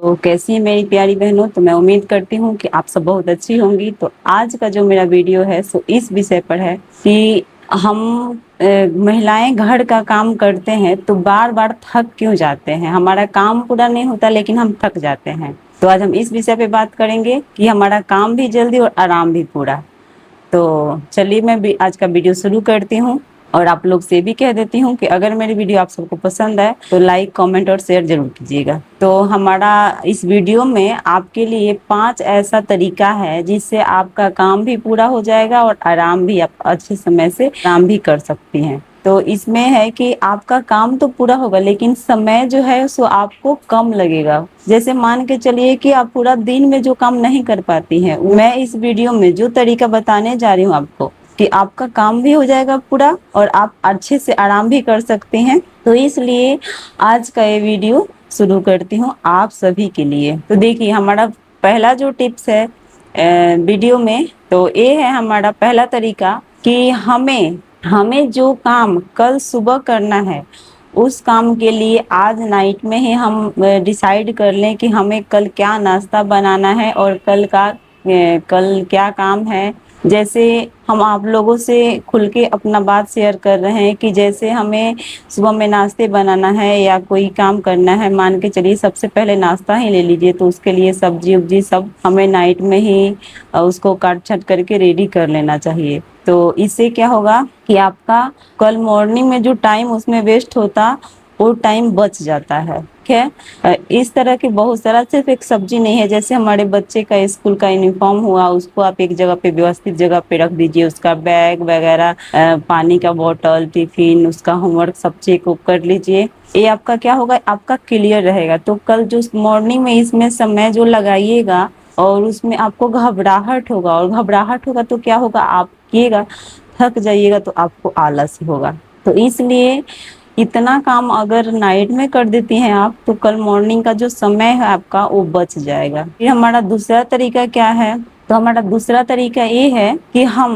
तो कैसी है मेरी प्यारी बहनों। तो मैं उम्मीद करती हूँ कि आप सब बहुत अच्छी होंगी। तो आज का जो मेरा वीडियो है सो इस विषय पर है कि हम महिलाएं घर का काम करते हैं तो बार बार थक क्यों जाते हैं। हमारा काम पूरा नहीं होता लेकिन हम थक जाते हैं। तो आज हम इस विषय पे बात करेंगे कि हमारा काम भी जल्दी और आराम भी पूरा। तो चलिए मैं भी आज का वीडियो शुरू करती हूँ और आप लोग से भी कह देती हूँ कि अगर मेरी वीडियो आप सबको पसंद है तो लाइक कमेंट और शेयर जरूर कीजिएगा। तो हमारा इस वीडियो में आपके लिए 5 ऐसा तरीका है जिससे आपका काम भी पूरा हो जाएगा और आराम भी, आप अच्छे समय से आराम भी कर सकती हैं। तो इसमें है कि आपका काम तो पूरा होगा लेकिन समय जो है सो आपको कम लगेगा। जैसे मान के चलिए कि आप पूरा दिन में जो काम नहीं कर पाती हैं, मैं इस वीडियो में जो तरीका बताने जा रही हूँ आपको कि आपका काम भी हो जाएगा पूरा और आप अच्छे से आराम भी कर सकते हैं। तो इसलिए आज का ये वीडियो शुरू करती हूँ आप सभी के लिए। तो देखिए हमारा पहला जो टिप्स है वीडियो में, तो ये है हमारा पहला तरीका कि हमें जो काम कल सुबह करना है उस काम के लिए आज नाइट में ही हम डिसाइड कर लें कि हमें कल क्या नाश्ता बनाना है और कल क्या काम है। जैसे हम आप लोगों से खुल के अपना बात शेयर कर रहे हैं कि जैसे हमें सुबह में नाश्ते बनाना है या कोई काम करना है, मान के चलिए सबसे पहले नाश्ता ही ले लीजिए, तो उसके लिए सब्जी उब्जी सब हमें नाइट में ही उसको काट छट करके रेडी कर लेना चाहिए। तो इससे क्या होगा कि आपका कल मॉर्निंग में जो टाइम उसमें वेस्ट होता वो टाइम बच जाता है। ठीक है, इस तरह के बहुत सारा, सिर्फ एक सब्जी नहीं है, जैसे हमारे बच्चे का स्कूल का यूनिफॉर्म हुआ उसको आप एक जगह पे व्यवस्थित जगह पे रख दीजिए, उसका बैग वगैरह, पानी का बोतल, टिफिन, उसका होमवर्क सब चेक कर लीजिए। ये आपका क्या होगा, आपका क्लियर रहेगा। तो कल जो मॉर्निंग में इसमें समय जो लगाइएगा और उसमें आपको घबराहट होगा, और घबराहट होगा तो क्या होगा, आप किएगा थक जाइएगा तो आपको आलस होगा। तो इसलिए इतना काम अगर नाइट में कर देती हैं आप तो कल मॉर्निंग का जो समय है आपका वो बच जाएगा। फिर हमारा दूसरा तरीका क्या है, तो हमारा दूसरा तरीका ये है कि हम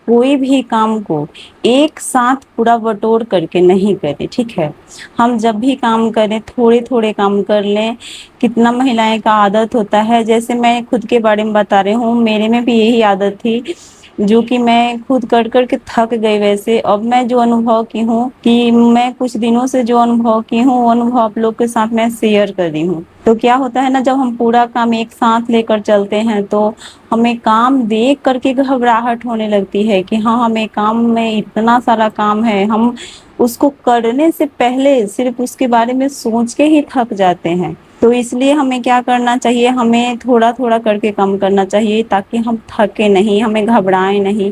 कोई भी काम को एक साथ पूरा बटोर करके नहीं करें। ठीक है, हम जब भी काम करें थोड़े थोड़े काम कर लें। कितना महिलाएं का आदत होता है, जैसे मैं खुद के बारे में बता रही हूँ, मेरे में भी यही आदत थी जो कि मैं खुद कर कर के थक गई। वैसे अब मैं जो अनुभव की हूँ कि मैं कुछ दिनों से जो अनुभव की हूँ वो अनुभव आप लोग के साथ मैं शेयर कर रही हूँ। तो क्या होता है ना, जब हम पूरा काम एक साथ लेकर चलते हैं तो हमें काम देख करके घबराहट होने लगती है कि हाँ हमें काम में इतना सारा काम है, हम उसको करने से पहले सिर्फ उसके बारे में सोच के ही थक जाते हैं। तो इसलिए हमें क्या करना चाहिए, हमें थोड़ा थोड़ा करके काम करना चाहिए ताकि हम थके नहीं, हमें घबराएं नहीं।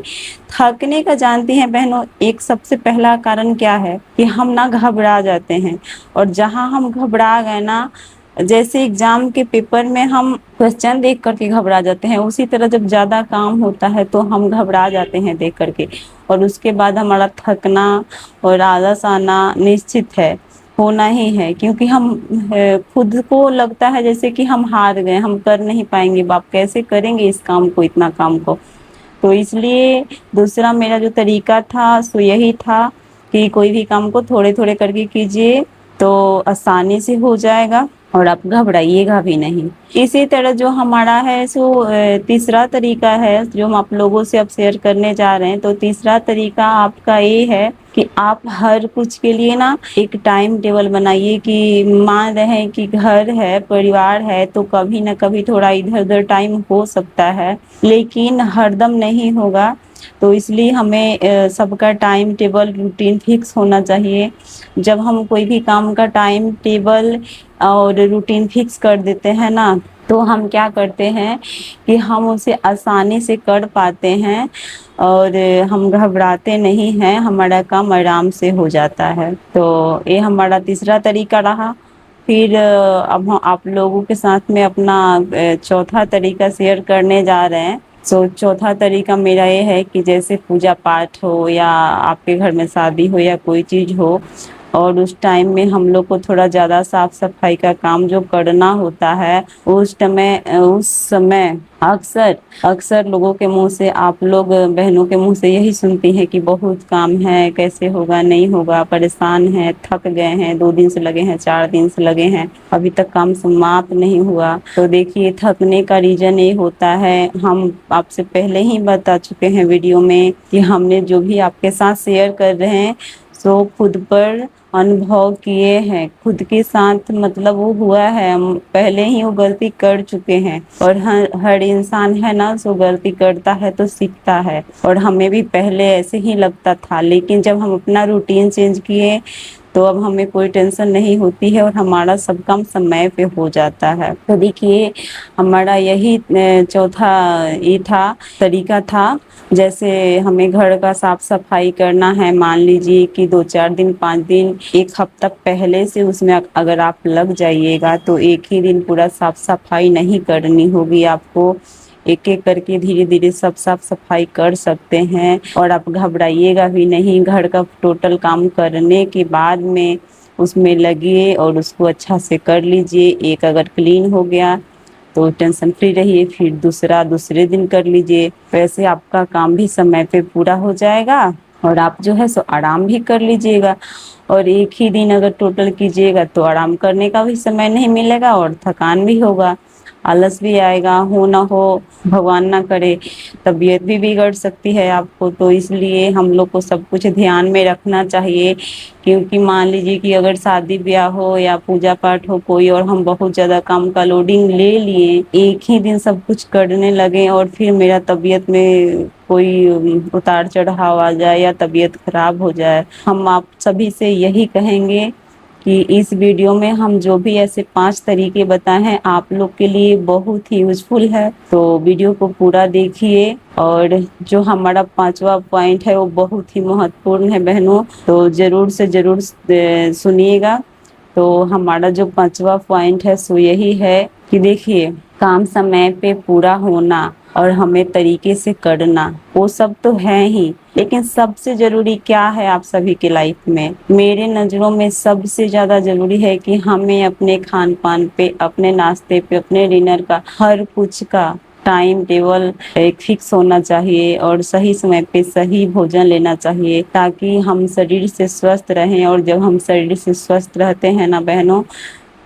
थकने का जानती हैं बहनों एक सबसे पहला कारण क्या है कि हम ना घबरा जाते हैं। और जहां हम घबरा गए ना, जैसे एग्जाम के पेपर में हम क्वेश्चन देख करके घबरा जाते हैं, उसी तरह जब ज्यादा काम होता है तो हम घबरा जाते हैं देख करके, और उसके बाद हमारा थकना और आलस आना निश्चित है, होना ही है। क्योंकि हम खुद को लगता है जैसे कि हम हार गए, हम कर नहीं पाएंगे, बाप कैसे करेंगे इस काम को, इतना काम को। तो इसलिए दूसरा मेरा जो तरीका था सो यही था कि कोई भी काम को थोड़े थोड़े करके कीजिए तो आसानी से हो जाएगा और आप घबराइएगा भी नहीं। इसी तरह जो हमारा है सो तीसरा तरीका है जो हम आप लोगों से अब शेयर करने जा रहे हैं। तो तीसरा तरीका आपका ये है कि आप हर कुछ के लिए ना एक टाइम टेबल बनाइए। कि मान रहे कि घर है, परिवार है, तो कभी ना कभी थोड़ा इधर उधर टाइम हो सकता है लेकिन हरदम नहीं होगा। तो इसलिए हमें सबका टाइम टेबल रूटीन फिक्स होना चाहिए। जब हम कोई भी काम का टाइम टेबल और रूटीन फिक्स कर देते हैं ना, तो हम क्या करते हैं कि हम उसे आसानी से कर पाते हैं और हम घबराते नहीं हैं, हमारा काम आराम से हो जाता है। तो ये हमारा तीसरा तरीका रहा। फिर अब हम आप लोगों के साथ में अपना चौथा तरीका शेयर करने जा रहे हैं। सो चौथा तरीका मेरा ये है कि जैसे पूजा पाठ हो या आपके घर में शादी हो या कोई चीज़ हो, और उस टाइम में हम लोग को थोड़ा ज़्यादा साफ सफाई का काम जो करना होता है, उस समय अक्सर अक्सर लोगों के मुंह से, आप लोग बहनों के मुंह से यही सुनती हैं कि बहुत काम है, कैसे होगा, नहीं होगा, परेशान हैं, थक गए हैं, 2 दिन से लगे हैं, 4 दिन से लगे हैं, अभी तक काम समाप्त नहीं हुआ। तो देखिए, थकने का रीजन ये होता है, हम आपसे पहले ही बता चुके हैं वीडियो में कि हमने जो भी आपके साथ शेयर कर रहे हैं सो खुद पर अनुभव किए हैं, खुद के साथ मतलब वो हुआ है, हम पहले ही वो गलती कर चुके हैं। और हर इंसान है ना, सो गलती करता है तो सीखता है, और हमें भी पहले ऐसे ही लगता था, लेकिन जब हम अपना रूटीन चेंज किए तो अब हमें कोई टेंशन नहीं होती है और हमारा सब काम समय पे हो जाता है। तो देखिए, हमारा यही चौथा ये था, तरीका था। जैसे हमें घर का साफ सफाई करना है, मान लीजिए कि 2-4 दिन, 5 दिन, 1 हफ्ता पहले से उसमें अगर आप लग जाइएगा तो एक ही दिन पूरा साफ सफाई नहीं करनी होगी आपको। एक एक करके धीरे धीरे सब साफ सफाई कर सकते हैं, और आप घबराइएगा भी नहीं। घर का टोटल काम करने के बाद में उसमें लगिए और उसको अच्छा से कर लीजिए। एक अगर क्लीन हो गया तो टेंशन फ्री रहिए, फिर दूसरे दिन कर लीजिए। वैसे आपका काम भी समय पे पूरा हो जाएगा और आप जो है सो आराम भी कर लीजिएगा। और एक ही दिन अगर टोटल कीजिएगा तो आराम करने का भी समय नहीं मिलेगा और थकान भी होगा, आलस भी आएगा, हो ना हो भगवान ना करे तबीयत भी बिगड़ सकती है आपको। तो इसलिए हम लोग को सब कुछ ध्यान में रखना चाहिए, क्योंकि मान लीजिए कि अगर शादी ब्याह हो या पूजा पाठ हो कोई, और हम बहुत ज़्यादा काम का लोडिंग ले लिए, एक ही दिन सब कुछ करने लगे और फिर मेरा तबीयत में कोई उतार चढ़ाव आ जाए या तबीयत खराब हो जाए, हम आप सभी से यही कहेंगे कि इस वीडियो में हम जो भी ऐसे 5 तरीके बताए हैं आप लोग के लिए बहुत ही यूजफुल है। तो वीडियो को पूरा देखिए, और जो हमारा 5वां पॉइंट है वो बहुत ही महत्वपूर्ण है बहनों, तो ज़रूर से ज़रूर सुनिएगा। तो हमारा जो 5वां पॉइंट है सो यही है कि देखिए, काम समय पे पूरा होना और हमें तरीके से करना, वो सब तो है ही, लेकिन सबसे जरूरी क्या है आप सभी के लाइफ में? मेरे नज़रों में सबसे ज़्यादा जरूरी है कि हमें अपने खान पान पे, अपने नाश्ते पे, अपने डिनर का, हर कुछ का टाइम टेबल एक फिक्स होना चाहिए और सही समय पे सही भोजन लेना चाहिए, ताकि हम शरीर से स्वस्थ रहें। और जब हम शरीर से स्वस्थ रहते हैं ना बहनों,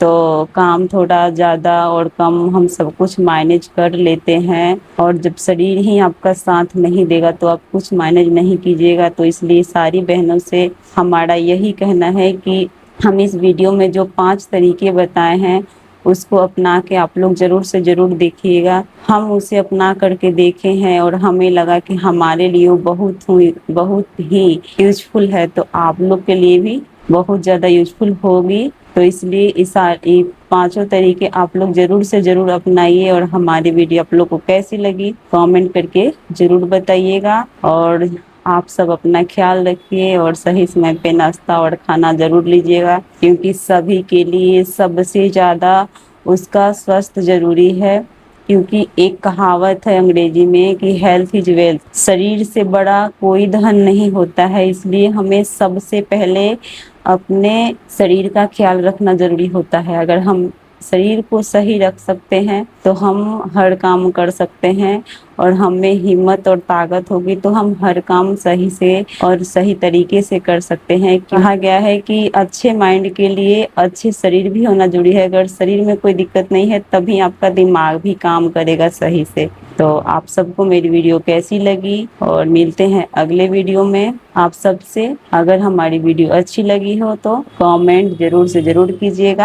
तो काम थोड़ा ज़्यादा और कम हम सब कुछ मैनेज कर लेते हैं। और जब शरीर ही आपका साथ नहीं देगा तो आप कुछ मैनेज नहीं कीजिएगा। तो इसलिए सारी बहनों से हमारा यही कहना है कि हम इस वीडियो में जो 5 तरीके बताए हैं उसको अपना के आप लोग ज़रूर से ज़रूर देखिएगा। हम उसे अपना करके देखे हैं और हमें लगा कि हमारे लिए वो बहुत ही यूजफुल है, तो आप लोग के लिए भी बहुत ज़्यादा यूजफुल होगी। तो इसलिए ये 5 तरीके आप लोग ज़रूर से ज़रूर अपनाइए। और हमारी वीडियो आप लोग को कैसी लगी कमेंट करके ज़रूर बताइएगा। और आप सब अपना ख्याल रखिए और सही समय पे नाश्ता और खाना ज़रूर लीजिएगा, क्योंकि सभी के लिए सबसे ज़्यादा उसका स्वास्थ्य ज़रूरी है। क्योंकि एक कहावत है अंग्रेजी में कि हेल्थ इज वेल्थ, शरीर से बड़ा कोई धन नहीं होता है। इसलिए हमें सबसे पहले अपने शरीर का ख्याल रखना ज़रूरी होता है। अगर हम शरीर को सही रख सकते हैं तो हम हर काम कर सकते हैं, और हमें हिम्मत और ताकत होगी तो हम हर काम सही से और सही तरीके से कर सकते हैं। कहा गया है कि अच्छे माइंड के लिए अच्छे शरीर भी होना जरूरी है। अगर शरीर में कोई दिक्कत नहीं है तभी आपका दिमाग भी काम करेगा सही से। तो आप सबको मेरी वीडियो कैसी लगी, और मिलते हैं अगले वीडियो में आप सबसे। अगर हमारी वीडियो अच्छी लगी हो तो कमेंट जरूर से जरूर कीजिएगा।